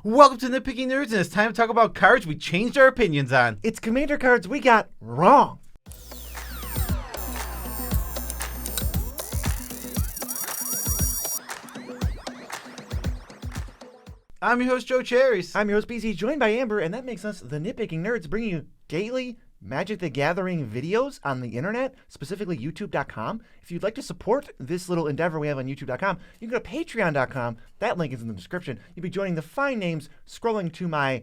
Welcome to Nitpicking Nerds, and it's time to talk about cards we changed our opinions on. It's Commander cards we got wrong. I'm your host, Joe Cherries. I'm your host, BC, joined by Amber, and that makes us the Nitpicking Nerds, bringing you daily Magic the Gathering videos on the internet, specifically YouTube.com. If you'd like to support this little endeavor we have on YouTube.com, you can go to Patreon.com. That link is in the description. You'll be joining the fine names scrolling to my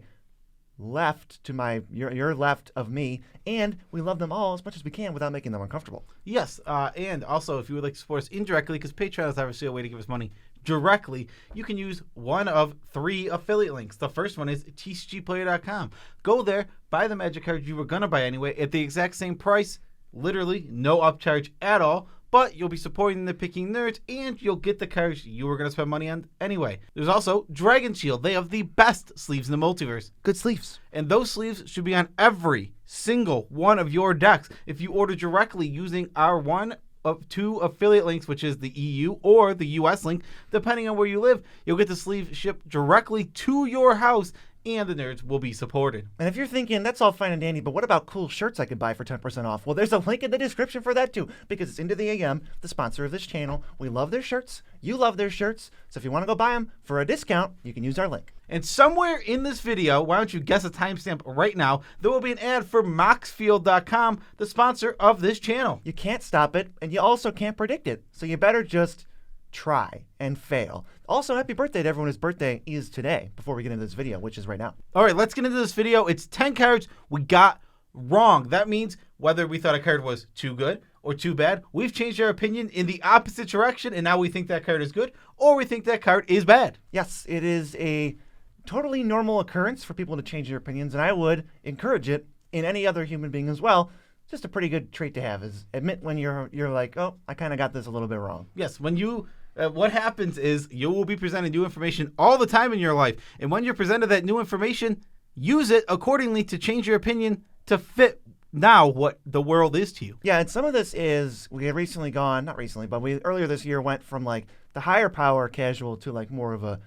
left, to your left of me, and we love them all as much as we can without making them uncomfortable. Yes, and also if you would like to support us indirectly, because Patreon is obviously a way to give us money directly, you can use one of 3 affiliate links. The first one is tcgplayer.com. Go there, buy the Magic cards you were going to buy anyway at the exact same price, literally no upcharge at all, but you'll be supporting the Nitpicking Nerds and you'll get the cards you were going to spend money on anyway. There's also Dragon Shield. They have the best sleeves in the multiverse. Good sleeves. And those sleeves should be on every single one of your decks. If you order directly using our one of 2 affiliate links, which is the EU or the US link, depending on where you live, you'll get the sleeve shipped directly to your house, and the nerds will be supported. And if you're thinking, that's all fine and dandy, but what about cool shirts I could buy for 10% off? Well, there's a link in the description for that too, because it's IntoTheAM, the sponsor of this channel. We love their shirts. You love their shirts. So if you want to go buy them for a discount, you can use our link. And somewhere in this video, why don't you guess a timestamp right now, there will be an ad for Moxfield.com, the sponsor of this channel. You can't stop it, and you also can't predict it. So you better just try and fail. Also, happy birthday to everyone whose birthday is today, before we get into this video, which is right now. All right, let's get into this video. It's 10 cards we got wrong. That means whether we thought a card was too good or too bad, we've changed our opinion in the opposite direction, and now we think that card is good, or we think that card is bad. Yes, it is a totally normal occurrence for people to change their opinions, and I would encourage it in any other human being as well. Just a pretty good trait to have is admit when you're like, oh, I kind of got this a little bit wrong. Yes, when you what happens is you will be presented new information all the time in your life. And when you're presented that new information, use it accordingly to change your opinion to fit now what the world is to you. Yeah, and some of this is, we had recently gone, not recently, but we earlier this year went from like the higher power casual to like more of a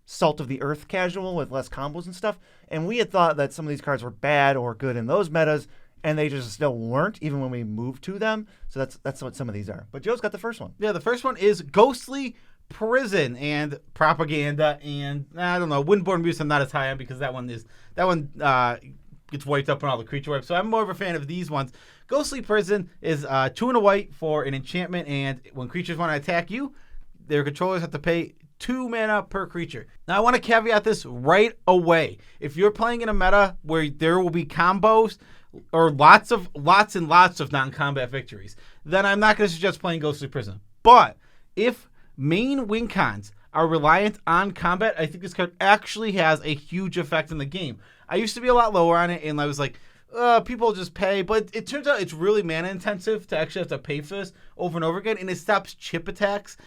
salt of the earth casual with less combos and stuff. And we had thought that some of these cards were bad or good in those metas, and they just still weren't, even when we moved to them. So that's what some of these are. But Joe's got the first one. Yeah, the first one is Ghostly Prison and Propaganda, and I don't know, Windborne Muse I'm not as high on because that one gets wiped up on all the creature wipes. So I'm more of a fan of these ones. Ghostly Prison is 2 and a white for an enchantment, and when creatures want to attack you, their controllers have to pay 2 mana per creature. Now I want to caveat this right away. If you're playing in a meta where there will be combos or lots and lots of non-combat victories, then I'm not going to suggest playing Ghostly Prison. But if main win cons are reliant on combat, I think this card actually has a huge effect in the game. I used to be a lot lower on it, and I was like, people just pay. But it turns out it's really mana intensive to actually have to pay for this over and over again, and it stops chip attacks.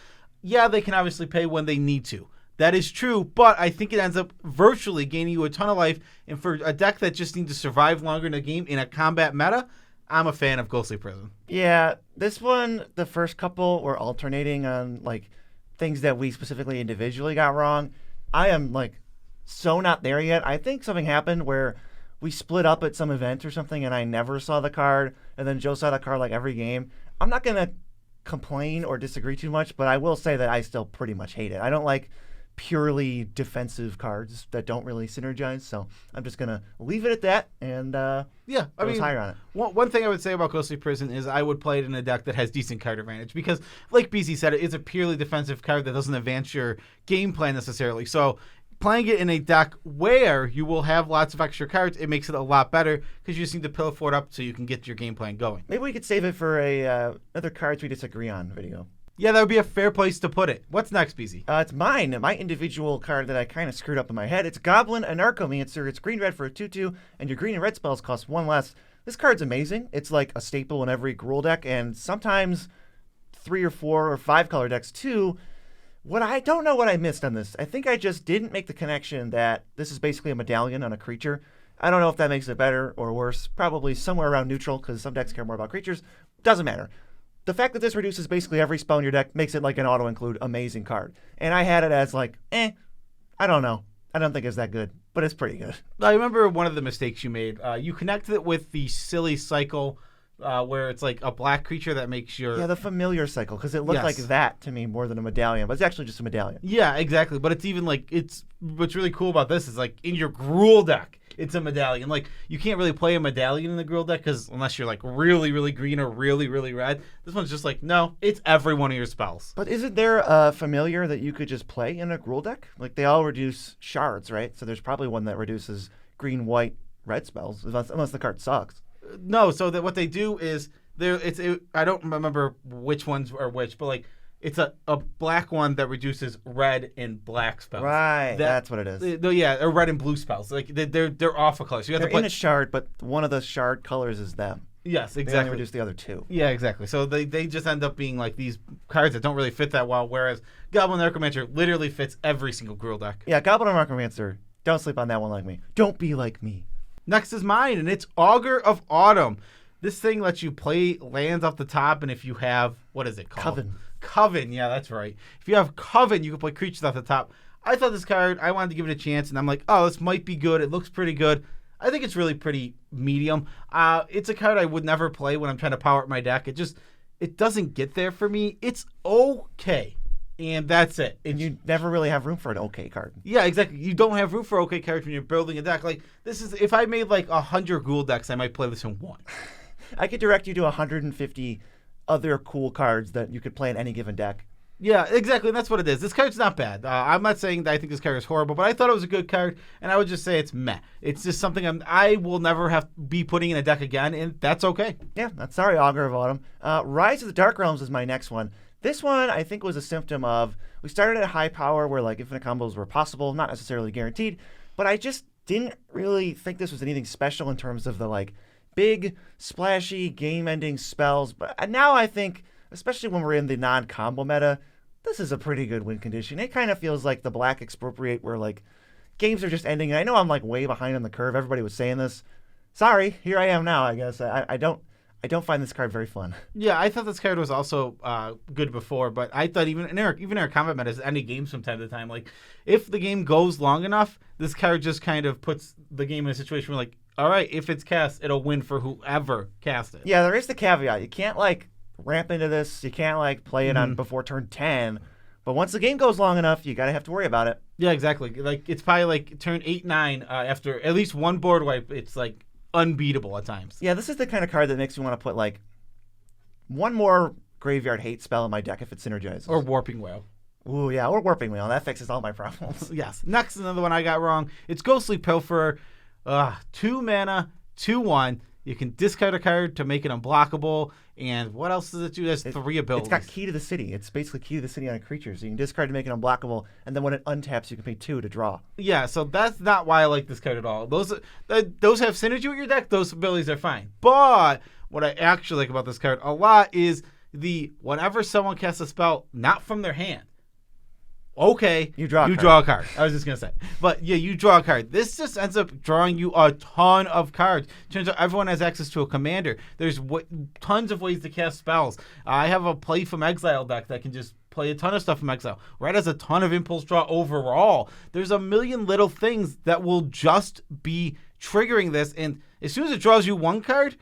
Yeah, they can obviously pay when they need to. That is true, but I think it ends up virtually gaining you a ton of life. And for a deck that just needs to survive longer in a game in a combat meta, I'm a fan of Ghostly Prison. Yeah, this one, the first couple were alternating on like things that we specifically individually got wrong. I am like so not there yet. I think something happened where we split up at some event or something and I never saw the card, and then Joe saw the card like every game. I'm not going to complain or disagree too much, but I will say that I still pretty much hate it. I don't like purely defensive cards that don't really synergize, so I'm just gonna leave it at that. And yeah, I mean, higher on it. One thing I would say about Ghostly Prison is I would play it in a deck that has decent card advantage, because like BC said, it's a purely defensive card that doesn't advance your game plan necessarily. So playing it in a deck where you will have lots of extra cards, it makes it a lot better because you just need to pilfer it up so you can get your game plan going. Maybe we could save it for a other cards we disagree on video. Yeah, that would be a fair place to put it. What's next, BZ? It's my individual card that I kind of screwed up in my head. It's Goblin, anarchomancer. It's green-red for a 2/2, and your green and red spells cost 1 less. This card's amazing. It's like a staple in every Gruul deck, and sometimes 3 or 4 or 5 color decks too. I don't know what I missed on this. I think I just didn't make the connection that this is basically a medallion on a creature. I don't know if that makes it better or worse. Probably somewhere around neutral, because some decks care more about creatures. Doesn't matter. The fact that this reduces basically every spell in your deck makes it like an auto-include amazing card. And I had it as like, I don't know. I don't think it's that good, but it's pretty good. I remember one of the mistakes you made. You connected it with the silly cycle where it's like a black creature that makes your... Yeah, the familiar cycle, because it looked like that to me more than a medallion, but it's actually just a medallion. Yeah, exactly. But it's even like, what's really cool about this is like in your Gruul deck, it's a medallion. Like, you can't really play a medallion in the Gruul deck because unless you're like really, really green or really, really red. This one's just like, no, it's every one of your spells. But isn't there a familiar that you could just play in a Gruul deck? Like, they all reduce shards, right? So there's probably one that reduces green, white, red spells, unless the card sucks. No, so that what they do is I don't remember which ones are which, but like it's a black one that reduces red and black spells. Right, that's what it is. Yeah, or red and blue spells. Like they're off a color. So you have they're to play in a shard, but one of the shard colors is them. Yes, exactly. They only reduce the other two. Yeah, exactly. So they just end up being like these cards that don't really fit that well, whereas Goblin Anarchomancer literally fits every single Gruul deck. Yeah, Goblin Anarchomancer. Don't sleep on that one like me. Don't be like me. Next is mine, and it's Augur of Autumn. This thing lets you play lands off the top, and if you have, what is it called? Coven, yeah, that's right. If you have Coven, you can play creatures off the top. I thought this card, I wanted to give it a chance, and I'm like, oh, this might be good. It looks pretty good. I think it's really pretty medium. It's a card I would never play when I'm trying to power up my deck. It doesn't get there for me. It's okay. And that's it. You never really have room for an okay card. Yeah, exactly. You don't have room for okay cards when you're building a deck. Like, this is, if I made like 100 Gruul decks, I might play this in one. I could direct you to 150 other cool cards that you could play in any given deck. Yeah, exactly. And that's what it is. This card's not bad. I'm not saying that I think this card is horrible, but I thought it was a good card, and I would just say it's meh. It's just something I will never have be putting in a deck again, and that's okay. Yeah, that's sorry, Augur of Autumn. Rise of the Dark Realms is my next one. This one, I think, was a symptom of, we started at high power where like infinite combos were possible, not necessarily guaranteed, but I just didn't really think this was anything special in terms of the like big, splashy, game-ending spells. But now I think, especially when we're in the non-combo meta, this is a pretty good win condition. It kind of feels like the Black Expropriate where like games are just ending. And I know I'm like way behind on the curve. Everybody was saying this. Sorry, here I am now, I guess. I don't find this card very fun. Yeah, I thought this card was also good before, but I thought even in our combat meta is ending games from time to time. Like, if the game goes long enough, this card just kind of puts the game in a situation where, like, all right, if it's cast, it'll win for whoever cast it. Yeah, there is the caveat. You can't, like, ramp into this. You can't, like, play it on before turn 10. But once the game goes long enough, you got to have to worry about it. Yeah, exactly. Like, it's probably, like, turn 8, 9, after at least one board wipe, it's, like, unbeatable at times. Yeah, this is the kind of card that makes me want to put like one more graveyard hate spell in my deck if it synergizes. Or Warping Whale. Ooh, yeah, or Warping Whale. That fixes all my problems. Yes. Next, another one I got wrong. It's Ghostly Pilferer. 2 mana, 2/1. You can discard a card to make it unblockable. And what else does it do? There's 3 abilities. It's got Key to the City. It's basically Key to the City on a creature. So you can discard to make it unblockable, and then when it untaps, you can pay 2 to draw. Yeah, so that's not why I like this card at all. Those have synergy with your deck. Those abilities are fine. But what I actually like about this card a lot is whenever someone casts a spell not from their hand, okay, you draw a card. I was just going to say. But yeah, you draw a card. This just ends up drawing you a ton of cards. Turns out everyone has access to a commander. There's tons of ways to cast spells. I have a Play from Exile deck that can just play a ton of stuff from Exile. Red has a ton of impulse draw overall. There's a million little things that will just be triggering this. And as soon as it draws you one card,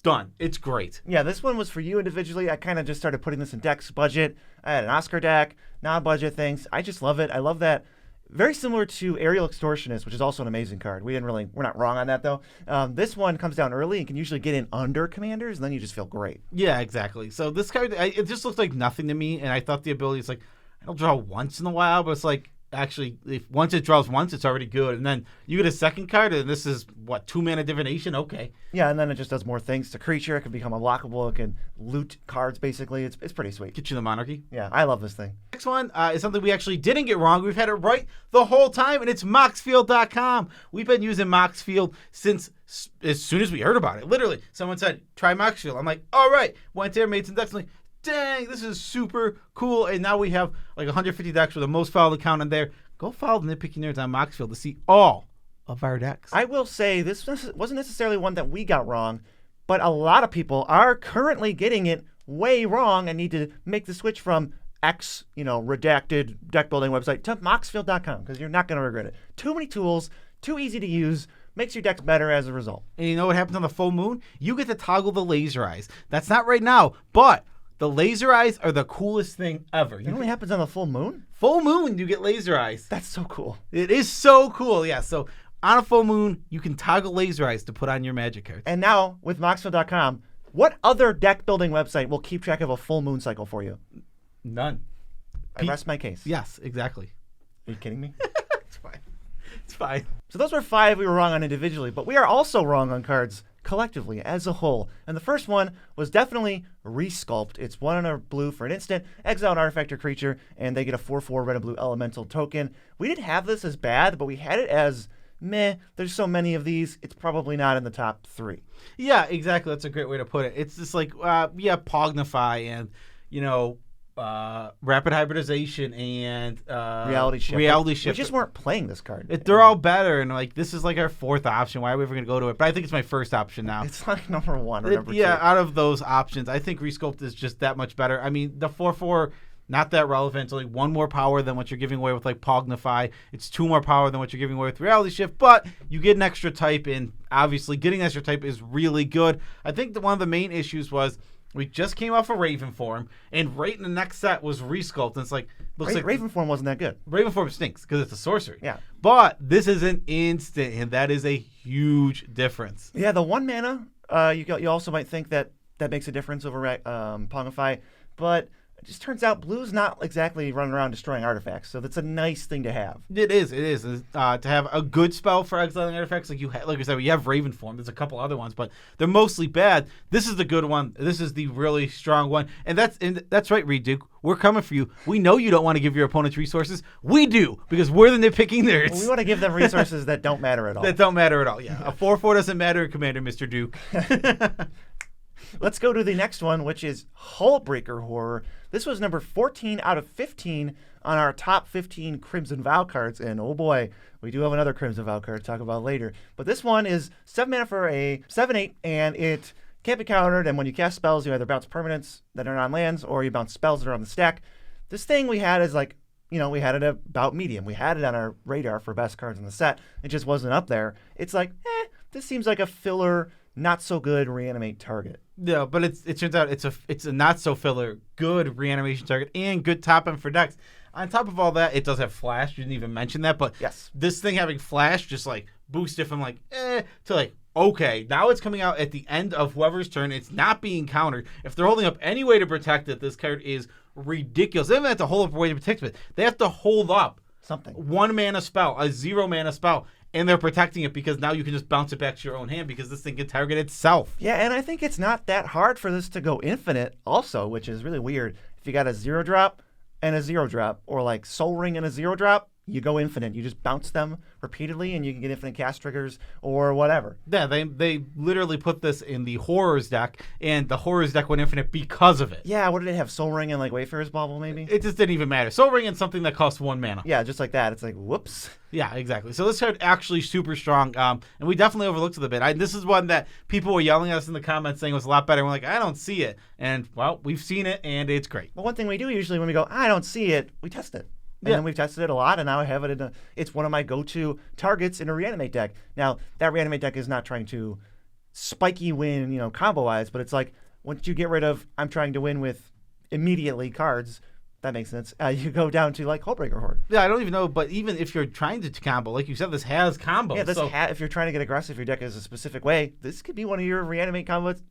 done. It's great. Yeah, this one was for you individually. I kind of just started putting this in decks budget. I had an Oscar deck, non-budget things. I just love it. I love that. Very similar to Aerial Extortionist, which is also an amazing card. We're not wrong on that though. This one comes down early and can usually get in under commanders, and then you just feel great. Yeah, exactly. So this card, it just looks like nothing to me, and I thought the ability is like, it'll draw once in a while, but it's like, actually, if once it draws once, it's already good. And then you get a second card, and this is, 2 mana divination? Okay. Yeah, and then it just does more things to creature. It can become unblockable. It can loot cards, basically. It's pretty sweet. Get you the monarchy. Yeah, I love this thing. Next one is something we actually didn't get wrong. We've had it right the whole time, and it's Moxfield.com. We've been using Moxfield since as soon as we heard about it. Literally, someone said, try Moxfield. I'm like, all right. Went there, made some decks. I'm like, dang, this is super cool. And now we have like 150 decks with the most followed account in there. Go follow the Nitpicking Nerds on Moxfield to see all of our decks. I will say this wasn't necessarily one that we got wrong, but a lot of people are currently getting it way wrong and need to make the switch from X, redacted deck building website to Moxfield.com because you're not going to regret it. Too many tools, too easy to use, makes your decks better as a result. And you know what happens on the full moon? You get to toggle the laser eyes. That's not right now, but the laser eyes are the coolest thing ever. It only happens on the full moon? Full moon, you get laser eyes. That's so cool. It is so cool, yeah. So on a full moon, you can toggle laser eyes to put on your Magic cards. And now, with Moxfield.com, what other deck building website will keep track of a full moon cycle for you? None. I rest my case. Yes, exactly. Are you kidding me? It's fine. It's fine. So those were 5 we were wrong on individually, but we are also wrong on cards collectively as a whole. And the first one was definitely Resculpt. It's 1 and a blue for an instant, exile an artifact or creature, and they get a 4/4 red and blue elemental token. We didn't have this as bad, but we had it as meh. There's so many of these, it's probably not in the top 3. Yeah, exactly. That's a great way to put it. It's just like, Pognify and, rapid hybridization and Reality Shift. We just weren't playing this card. They're all better, and this is like our 4th option. Why are we ever going to go to it? But I think it's my first option now. It's like number 1 or number 2. Yeah, out of those options, I think Resculpt is just that much better. I mean, the 4/4, not that relevant. It's only 1 more power than what you're giving away with Pognify. It's 2 more power than what you're giving away with Reality Shift, but you get an extra type, and obviously getting extra type is really good. I think that one of the main issues was we just came off a Raven form, and right in the next set was Resculpt, and it's looks like Raven form wasn't that good. Raven form stinks because it's a sorcery. Yeah. But this is an instant, and that is a huge difference. Yeah, the 1 mana, you also might think that makes a difference over Pognify, but it just turns out blue's not exactly running around destroying artifacts, so that's a nice thing to have. It is. To have a good spell for exiling artifacts, like I said, you have Raven form. There's a couple other ones, but they're mostly bad. This is the good one. This is the really strong one, and that's right, Reed Duke. We're coming for you. We know you don't want to give your opponents resources. We do, because we're the Nitpicking Nerds. Well, we want to give them resources that don't matter at all. That don't matter at all. Yeah, a 4/4 doesn't matter, Commander Mr. Duke. Let's go to the next one, which is Hullbreaker Horror. This was number 14 out of 15 on our top 15 Crimson Vow cards. And oh boy, we do have another Crimson Vow card to talk about later. But this one is 7 mana for a 7/8, and it can't be countered. And when you cast spells, you either bounce permanents that are on lands or you bounce spells that are on the stack. This thing we had is we had it about medium. We had it on our radar for best cards in the set. It just wasn't up there. It's this seems like a filler, not so good reanimate target. Yeah, but it turns out it's a not so filler good reanimation target and good top end for decks. On top of all that, it does have flash. You didn't even mention that, but yes, this thing having flash just boosts it from to okay, now it's coming out at the end of whoever's turn. It's not being countered. If they're holding up any way to protect it, this card is ridiculous. They don't even have to hold up a way to protect it. They have to hold up something. 1 mana spell, a 0 mana spell. And they're protecting it because now you can just bounce it back to your own hand because this thing can target itself. Yeah, and I think it's not that hard for this to go infinite also, which is really weird. If you got a 0-drop and a 0-drop, or Soul Ring and a 0-drop, you go infinite. You just bounce them repeatedly and you can get infinite cast triggers or whatever. Yeah, they literally put this in the Horrors deck, and the Horrors deck went infinite because of it. Yeah, what did it have? Soul Ring and Wayfarer's Bauble maybe? It just didn't even matter. Soul Ring and something that costs 1 mana. Yeah, just like that. It's whoops. Yeah, exactly. So this card actually super strong, and we definitely overlooked it a bit. This is one that people were yelling at us in the comments saying it was a lot better. And we're I don't see it. And, well, we've seen it, and it's great. Well, one thing we do usually when we go, I don't see it, we test it. And then we've tested it a lot, and now I have it it's one of my go-to targets in a reanimate deck. Now, that reanimate deck is not trying to spiky win, combo-wise, but it's once you get rid of, I'm trying to win with immediately cards, that makes sense, you go down to Hullbreaker Horde. Yeah, I don't even know, but even if you're trying to combo, like you said, this has combos. Yeah, if you're trying to get aggressive, your deck is a specific way, this could be one of your reanimate targets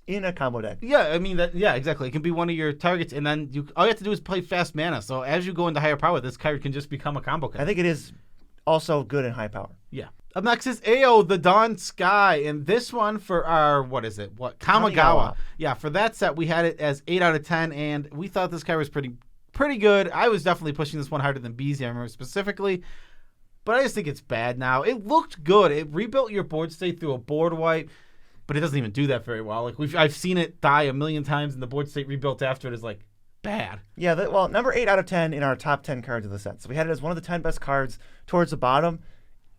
in a combo deck. Yeah, I mean exactly. It can be one of your targets, and then all you have to do is play fast mana. So as you go into higher power, this card can just become a combo card. I think it is also good in high power. Yeah. Up next is AO, the Dawn Sky, and this one for our Kamigawa. Yeah, for that set we had it as 8 out of 10, and we thought this card was pretty good. I was definitely pushing this one harder than Beezy, I remember specifically. But I just think it's bad now. It looked good. It rebuilt your board state through a board wipe. But it doesn't even do that very well. I've seen it die a million times, and the board state rebuilt after it is bad. Yeah, number 8 out of 10 in our top 10 cards of the set. So we had it as one of the 10 best cards towards the bottom.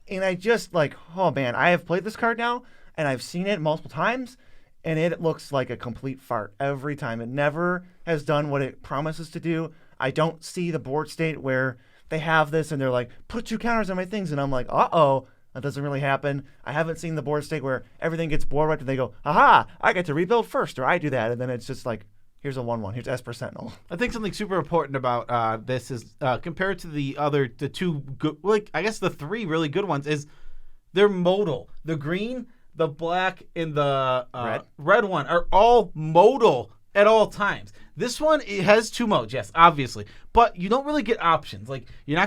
And I just oh man, I have played this card now, and I've seen it multiple times, and it looks like a complete fart every time. It never has done what it promises to do. I don't see the board state where they have this and they're like, put 2 counters on my things, and I'm like, uh-oh, that doesn't really happen. I haven't seen the board state where everything gets board wiped and they go, aha, I get to rebuild first, or I do that, and then it's just like, here's a 1/1. Here's Esper Sentinel. I think something super important about this is compared to the 2 good, like I guess the 3 really good ones is they're modal. The green, the black, and the red one are all modal at all times. This one, it has 2 modes, yes, obviously, but you don't really get options. Like you're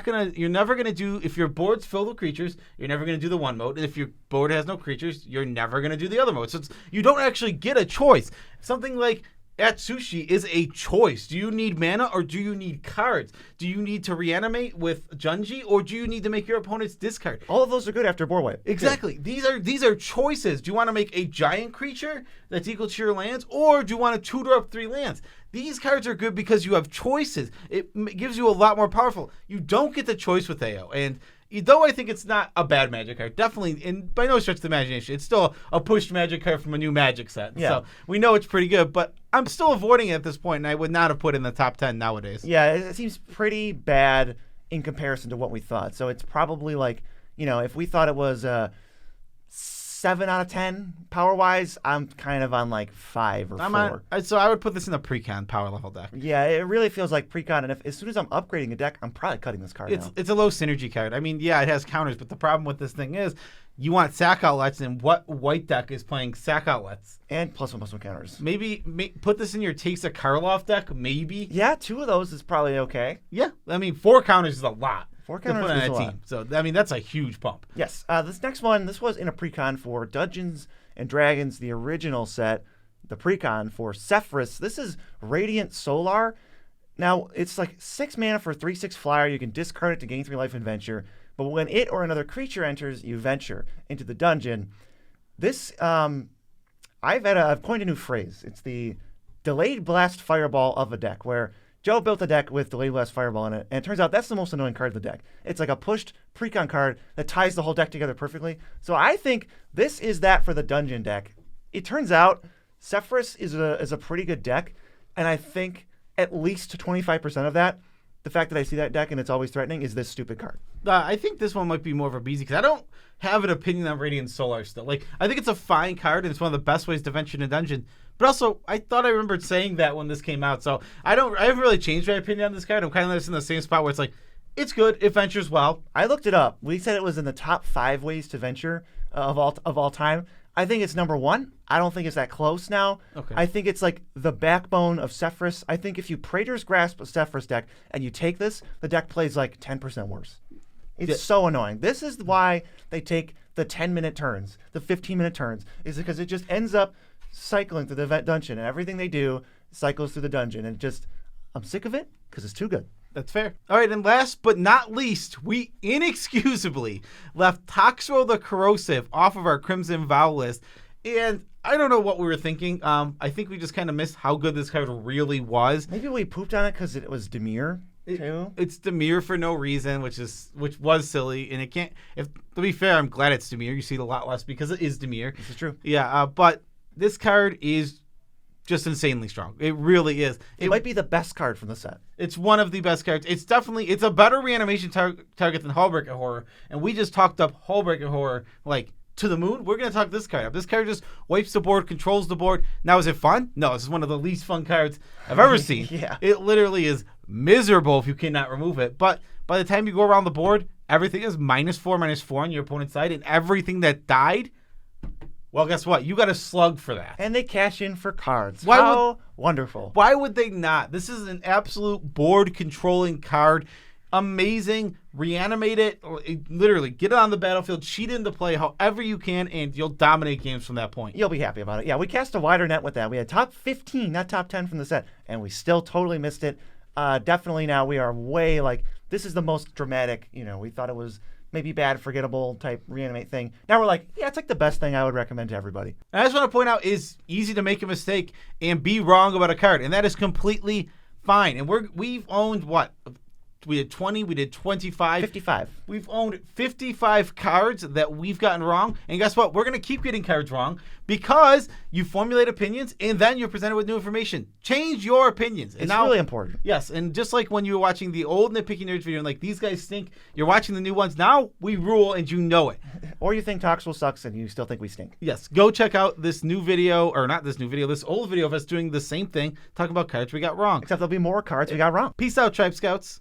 never gonna do, if your board's filled with creatures, you're never gonna do the 1 mode, and if your board has no creatures, you're never gonna do the other mode. So you don't actually get a choice. Something like Atsushi is a choice. Do you need mana or do you need cards? Do you need to reanimate with Junji or do you need to make your opponent's discard? All of those are good after board wipe. Exactly. Good. These are choices. Do you want to make a giant creature that's equal to your lands, or do you want to tutor up 3 lands? These cards are good because you have choices. It gives you a lot more powerful. You don't get the choice with AO, and though I think it's not a bad Magic card, definitely, and by no stretch of the imagination, it's still a pushed Magic card from a new Magic set. Yeah. So we know it's pretty good, but I'm still avoiding it at this point, and I would not have put it in the top 10 nowadays. Yeah, it seems pretty bad in comparison to what we thought. So it's probably like, if we thought it was 7 out of 10 power-wise, I'm kind of on like 5 or 4. So I would put this in the pre-con power level deck. Yeah, it really feels like pre-con, and as soon as I'm upgrading a deck, I'm probably cutting this card now. It's a low synergy card. I mean, yeah, it has counters, but the problem with this thing is you want sack outlets, and what white deck is playing sack outlets? And +1/+1 counters. Maybe put this in your Takes a Karloff deck, maybe? Yeah, 2 of those is probably okay. Yeah, I mean, 4 counters is a lot. 4 counters is a lot. So, I mean, that's a huge pump. Yes. This next one, this was in a precon for Dungeons and Dragons, the original set, the precon for Sephiroth. This is Radiant Solar. Now, it's like 6 mana for a 3/6 flyer. You can discard it to gain 3 life and venture. But when it or another creature enters, you venture into the dungeon. This, I've coined a new phrase. It's the delayed blast fireball of a deck, where Joe built a deck with Delayed Blast Fireball in it, and it turns out that's the most annoying card in the deck. It's like a pushed precon card that ties the whole deck together perfectly. So I think this is that for the dungeon deck. It turns out Sephiroth is a pretty good deck, and I think at least 25% of that, the fact that I see that deck and it's always threatening, is this stupid card. I think this one might be more of a BZ because I don't have an opinion on Radiant Solar still. Like, I think it's a fine card and it's one of the best ways to venture in a dungeon. But also, I thought I remembered saying that when this came out, so I haven't really changed my opinion on this card. I'm kind of just in the same spot where it's like, it's good, it ventures well. I looked it up. We said it was in the top 5 ways to venture of all time. I think it's number 1. I don't think it's that close now. Okay. I think it's like the backbone of Sephiroth. I think if you Praetor's Grasp a Sephiroth deck and you take this, the deck plays like 10% worse. It's so annoying. This is why they take the 10-minute turns, the 15-minute turns, is because it just ends up cycling through the dungeon, and everything they do cycles through the dungeon, and I'm sick of it because it's too good. That's fair. All right, and last but not least, we inexcusably left Toxrill the Corrosive off of our Crimson Vow list, and I don't know what we were thinking. I think we just kind of missed how good this card really was. Maybe we pooped on it because it was Dimir. It's Dimir for no reason, which was silly, and it can't. To be fair, I'm glad it's Dimir. You see it a lot less because it is Dimir. This is true. Yeah, but this card is just insanely strong. It really is. It might be the best card from the set. It's one of the best cards. It's a better reanimation target than Hullbreaker Horror, and we just talked up Hullbreaker Horror like to the moon. We're gonna talk this card up. This card just wipes the board, controls the board. Now, is it fun? No, this is one of the least fun cards I've ever seen. Yeah. It literally is miserable if you cannot remove it. But by the time you go around the board, everything is -4/-4 on your opponent's side, and everything that died, well, guess what? You got a slug for that. And they cash in for cards. How wonderful. Why would they not? This is an absolute board controlling card. Amazing. Reanimate it. Literally, get it on the battlefield, cheat into play however you can, and you'll dominate games from that point. You'll be happy about it. Yeah, we cast a wider net with that. We had top 15, not top 10 from the set, and we still totally missed it. Definitely now we are way this is the most dramatic, we thought it was maybe bad, forgettable type reanimate thing. Now we're like, yeah, it's like the best thing I would recommend to everybody. And I just want to point out, it's easy to make a mistake and be wrong about a card, and that is completely fine. And we've owned, we did 20, we did 25. 55. We've owned 55 cards that we've gotten wrong. And guess what? We're going to keep getting cards wrong because you formulate opinions and then you're presented with new information. Change your opinions. And It's now, really important. yes, and just like when you were watching the old Nitpicking Nerds video and like, these guys stink, you're watching the new ones. Now we rule and you know it. Or you think Toxrill sucks and you still think we stink. Yes, go check out this new video, or not this new video, this old video of us doing the same thing, talking about cards we got wrong. Except there'll be more cards we got wrong. Peace out, Tribe Scouts.